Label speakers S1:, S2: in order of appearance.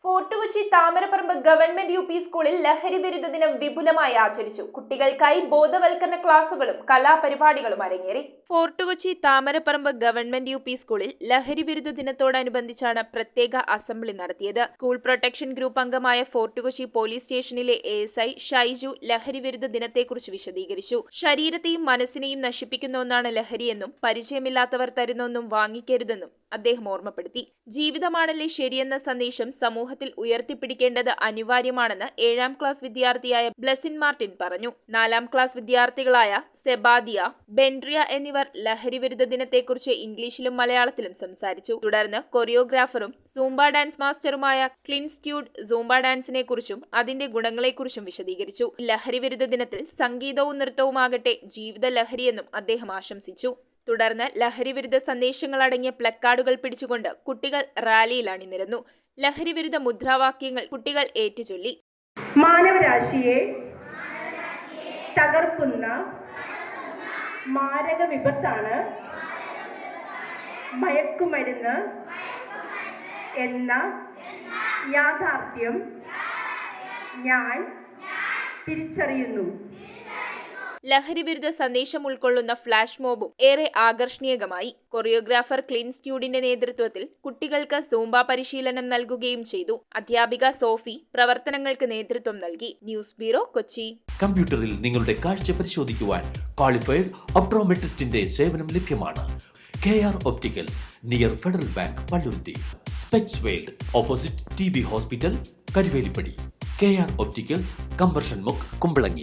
S1: Fort Kochi Thamaraparambu government U P സ്കൂളിൽ ലഹരി വിരുദ്ധ ദിനം വിപുലമായി ആചരിച്ചു. കുട്ടികൾക്കായി ബോധവൽക്കരണ ക്ലാസുകളും കലാപരിപാടികളും അരങ്ങേറി. Fort Kochi Thamaraparambu government U P സ്കൂളിൽ ലഹരി വിരുദ്ധ ദിനത്തോടനുബന്ധിച്ചാണ് പ്രത്യേക അസംബ്ലി നടത്തിയത്. സ്കൂൾ പ്രൊട്ടക്ഷൻ ഗ്രൂപ്പ് അംഗമായ ഫോർട്ട് കൊച്ചി പോലീസ് സ്റ്റേഷനിലെ ASI ഷൈജു ലഹരി വിരുദ്ധ ദിനത്തെക്കുറിച്ച് വിശദീകരിച്ചു. ശരീരത്തെയും മനസ്സിനെയും നശിപ്പിക്കുന്ന ഒന്നാണ് ലഹരിയെന്നും പരിചയമില്ലാത്തവർ തരുന്ന ഒന്നും വാങ്ങിക്കരുതെന്നും അദ്ദേഹം ഓർമ്മപ്പെടുത്തി. ജീവിതമാണല്ലേ ശരിയെന്ന സന്ദേശം സമൂഹത്തിൽ ഉയർത്തിപ്പിടിക്കേണ്ടത് അനിവാര്യമാണെന്ന് 7ാം ക്ലാസ് വിദ്യാർത്ഥിയായ ബ്ലെസിൻ മാർട്ടിൻ പറഞ്ഞു. 4ാം ക്ലാസ് വിദ്യാർത്ഥികളായ സെബാദിയ, ബെൻഡ്രിയ എന്നിവർ ലഹരി വിരുദ്ധ ദിനത്തെക്കുറിച്ച് ഇംഗ്ലീഷിലും മലയാളത്തിലും സംസാരിച്ചു. തുടർന്ന് കൊറിയോഗ്രാഫറും സൂംബ ഡാൻസ് മാസ്റ്ററുമായ ക്ലിൻസ്റ്റ്യൂഡ് സൂംബ ഡാൻസിനെ കുറിച്ചും അതിന്റെ ഗുണങ്ങളെക്കുറിച്ചും വിശദീകരിച്ചു. ലഹരി വിരുദ്ധ ദിനത്തിൽ സംഗീതവും നൃത്തവുമാകട്ടെ ജീവിത ലഹരിയെന്നും അദ്ദേഹം ആശംസിച്ചു. തുടർന്ന് ലഹരി വിരുദ്ധ സന്ദേശങ്ങൾ അടങ്ങിയ പ്ലക്കാർഡുകൾ പിടിച്ചുകൊണ്ട് കുട്ടികൾ റാലിയിൽ അണിനിരന്നു. ലഹരി വിരുദ്ധ മുദ്രാവാക്യങ്ങൾ കുട്ടികൾ ഏറ്റുചൊല്ലി.
S2: മാനവരാശിയെ തകർക്കുന്ന മാരക വിപത്താണ് മയക്കുമരുന്ന് എന്ന യാഥാർത്ഥ്യം ഞാൻ തിരിച്ചറിയുന്നു.
S1: ലഹരി വിരുദ്ധ സന്ദേശം ഉൾക്കൊള്ളുന്ന ഫ്ലാഷ് മോബും ഏറെ ആകർഷണീയമായി. കൊറിയോഗ്രാഫർ ക്ലിൻസ്റ്റ്യൂഡിന്റെ നേതൃത്വത്തിൽ കുട്ടികൾക്ക് സൂംബ പരിശീലനം നൽകുകയും ചെയ്തു. അധ്യാപിക സോഫി പ്രവർത്തനങ്ങൾക്ക് നേതൃത്വം നൽകി. News bureau, Kochi.
S3: കമ്പ്യൂട്ടറിൽ നിങ്ങളുടെ കാഴ്ച പരിശോധിക്കുവാൻ ക്വാളിഫൈഡ് ഒപ്ട്രോമെട്രിസ്റ്റിന്റെ സേവനം ലഭ്യമാണ്. KR opticals, near federal bank, Palluruthy. Specs world, opposite TB hospital, Karuvelippady. KR opticals, combustion മുക്ക്, കുമ്പളങ്ങി.